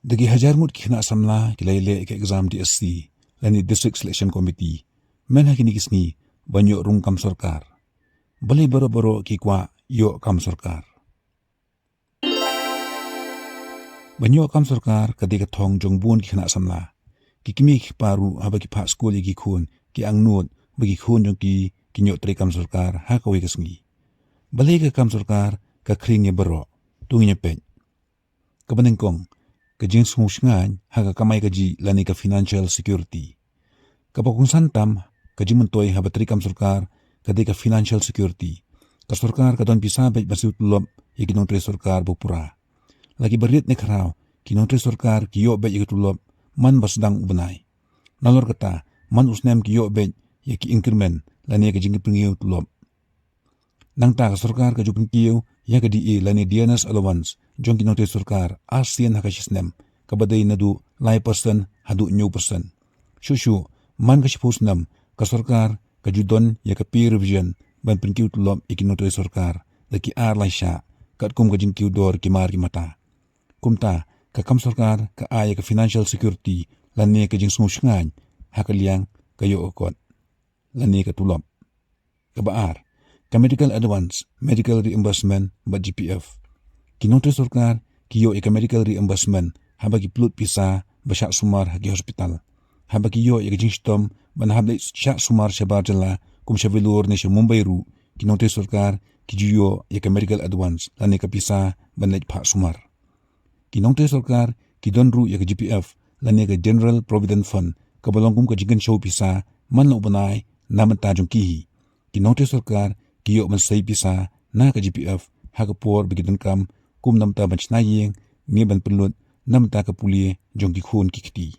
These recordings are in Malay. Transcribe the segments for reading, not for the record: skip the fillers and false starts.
Dagi hajar mut kina samla kilaile ke exam DSC lani District Selection Committee men hakini kisni banyo rum kam sarkar. Bali baro-baro kikwa yo kam sarkar. Banyo kam sarkar kadika thong jongbun kina samla. Kikimi kiparu habaki pa school igi khun ki angnut bagi khun jong ki kinyo tre kam sarkar ha kawi kasngi. Bali ka kam sarkar ka kringe baro tunginya peny. Kabanengkong kajing smusngan haga kamay kaji lani ka financial security. Kapag kung santam kaji mentoy habatri kam sarkar kadi ka financial security. Ka sarkar kadon pisabay basiut lob yakinong tre sarkar bupura. Lagi berit ni karaw kinong tre sarkar kiyo bet yakitulob man basdang ubanay. Nalor kata man usnem kiyo bet yaki increment lani kajing pengiyo tulob. Nang ta ka sarkar kajupin kiyo ya kadi lani DNS allowance jong kinong tre sarkar ASEAN hakasisnem kabaday nadu lai person hadu new person. Shushu man kasipusnam ka sarkar kajudon ya ka peer revision ban penkiw tulob ikinong tre sarkar laki lai sya kat kum kajing kiw dor kimar kimata. Kumta ka kam sarkar ka aya ka financial security lani kajing smusngan hakaliang kayo okot lani ka tulob. Kabaar ka medical advance medical reimbursement ba GPF. Kinong tre sarkar kiyo ka medical reimbursement habagi plut pisa ba syak sumar hagi hospital. Habagi yo kajing stom ban hablay syak sumar syabar jala kum syavilur ni sya Mumbai ru kinong tre sarkar kijuyo ka medical advance lani ka pisa ban lej pa sumar. Kinong tre sarkar kidon ru ka GPF lani ka General Provident Fund kabalong kum kajingkan show pisa man lo banay naman tajong kihi. Kinong tre sarkar kiyo man say pisa na ka GPF hakapor bigidon kam kum namta ban chnayeng ni ban penlut namta ka pulie jong kikhun kikti.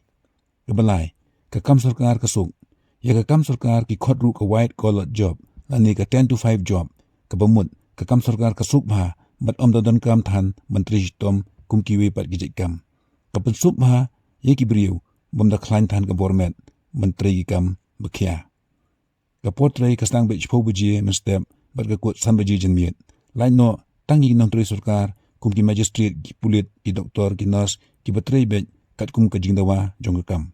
Kabalay ka kam sarkar kasuk ya ka kam sarkar ki khot ru ka white collar job lani ka 10 to 5 job kabamut ka kam sarkar kasuk bha bat om dodon kam than menteri hitom kum kiwe pat gijek kam. Kapan sup bha ye ki briu bom da klain than ka bormet menteri kam bekhia. Ka portray ka stang be chpo buje mestep bat ka kot sam buje jenmiet. Lain no tangi nong tre sarkar kum ki magistrate ki pulit ki doktor ki nurse ki batray be kat kum ka jingdawa jong kam.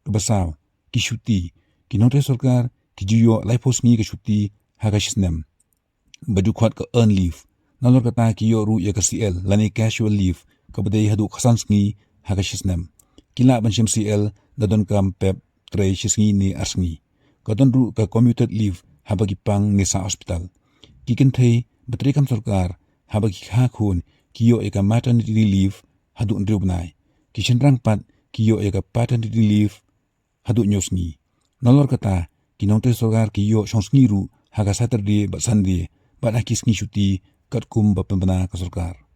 Kabasaw ki syuti ki nong tre sarkar ki juyo laipos ngi ka syuti hakasisnem. Baju kuat ka earn leave. Nalor kata ki yo ru ya ka CL lani casual leave kabaday hadu khasans ngi hakasisnem. Kila ban syem CL dadon kam pep tre sisngi ni arsngi. Kadon ru ka commuted leave habagi pang ni sa hospital. Kikin thay batri kam sarkar habagi khakun kiyo ka maternity leave hadu ndriu bnai. Kishin rang pat kiyo ka paternity leave hadu nyosngi. Nalor kata kinong tre sarkar kiyo syonsngi ru haga Saturday bat Sunday bat hakisngi syuti kat kum ba pembana ka sarkar.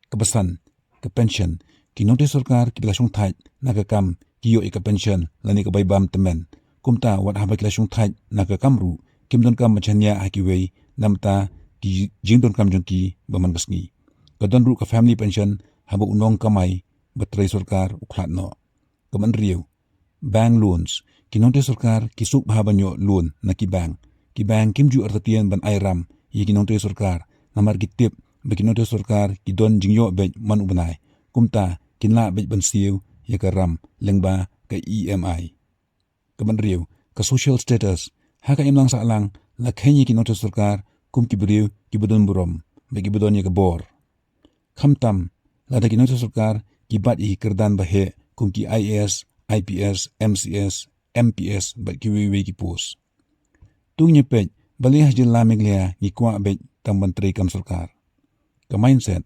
Kebesan ke pension kinong tre sarkar kibla syong thaj naga kam kiyo ka pension lani ka baybam temen. Kumta wat haba kila syong thaj naga kamru kimdon kam machanya hakiwei namta ki jingdon kam jongki baman basngi. Kadon ru ka family pension haba unong kamay batray sarkar uklat no. Kaman riyo bank loans kinong tre sarkar kisuk haba nyo loan na ki bank. Ki bank kimju artatian ban ayram ye kinong tre sarkar namar kitip ba kinong tre sarkar kidon jingyo be man ubanay. Kumta kinla be ban siu ye ka ram lengba ka EMI. Kaman riyo ka social status haka imlang sa alang lakhenyi kinong tre sarkar kum kibriu kibudon burom ba kibudon ye ka bor. Khamtam lada kinong tre sarkar kibat ye kerdan bahe kum ki IAS, IPS, MCS, MPS ba kiwiwi ki pos. Tung nyepet bali hajil lamig liya ngikwa be tang menteri kam sarkar. Ka mindset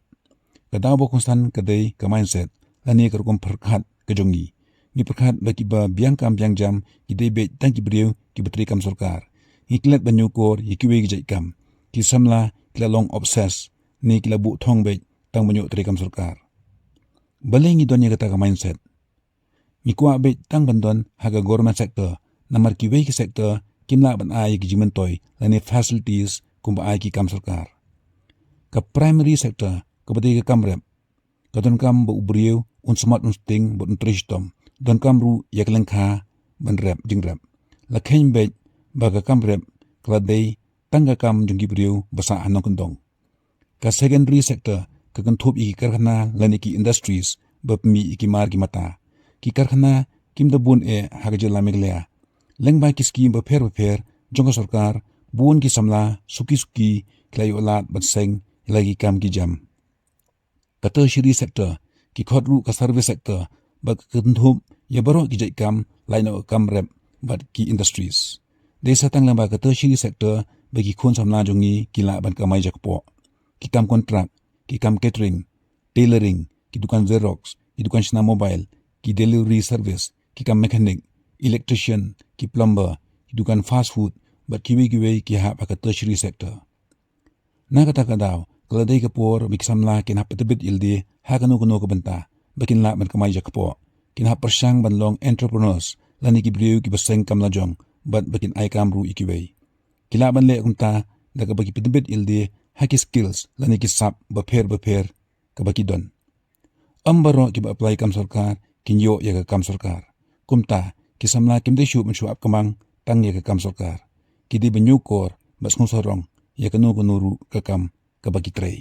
ka daw konstan kaday ka mindset lani ka rukum perkhat ka jongi. Ni perkhat ba kiba biang kam biang jam kiday be tang kibriu ki beteri kam sarkar. Ngiklet banyukor yikiwe gijay kam. Kisamla kila long obses ni kila bu thong be tang banyu teri kam sarkar. Bali ngidon ya kata ka mindset. Ngikwa be tang bandon haga government sector namar kiwe ki sector kimla ban ay ki jimentoy lani facilities kumba ay ki kam sarkar. Ka primary sector kabaday ka kamrep. Kadon kam ba ubriu un smart un sting bot un trishtom. Don kam ru yak lengkha ban rep jing rep. Lakheng be ba ka kamrep kladay tangga kam jung gibriu basa hanong kendong. Ka secondary sector ka kanthop iki karkhana lani ki industries bapmi ikimar ki mata ki karkhana kim da bun e hagajela meglea lengba ki skim bapher jongka sarkar bun ki samla suki klayo lat batseng lagi kam ki jam ka tertiary sector ki khodru ka service sector bak kenthum ya baro ki jai kam line o kam rep bat ki industries desa tang lamba ka tertiary sector bagi khon samla jongi kila ban kamai jakpo ki kam contract ki kam catering tailoring ki dukan xerox ki dukan shina mobile ki delivery service ki kam mechanic electrician ki plumber ki dukan fast food bat kiwi ki ha ka tertiary sector na kata kadaw kaladai ka por biksamla kin ha patibit ildi ha kanu ka benta bakin la ban kamai jakpo kin ha persang ban long entrepreneurs lani ki briu ki baseng kam la jong bat bakin ai kam ru ikiwei kila ban le kumta daga bagi pitibit ildi haki skills lani ki sap bapher ka baki don ambaro ki ba apply kam sarkar kin yo ya ka kam sarkar kumta ki samla kim de shu mensu ap kamang tang ya ka kam sarkar ki di banyu kor bas ngusarong ya kanu ru ka kam ka baki trei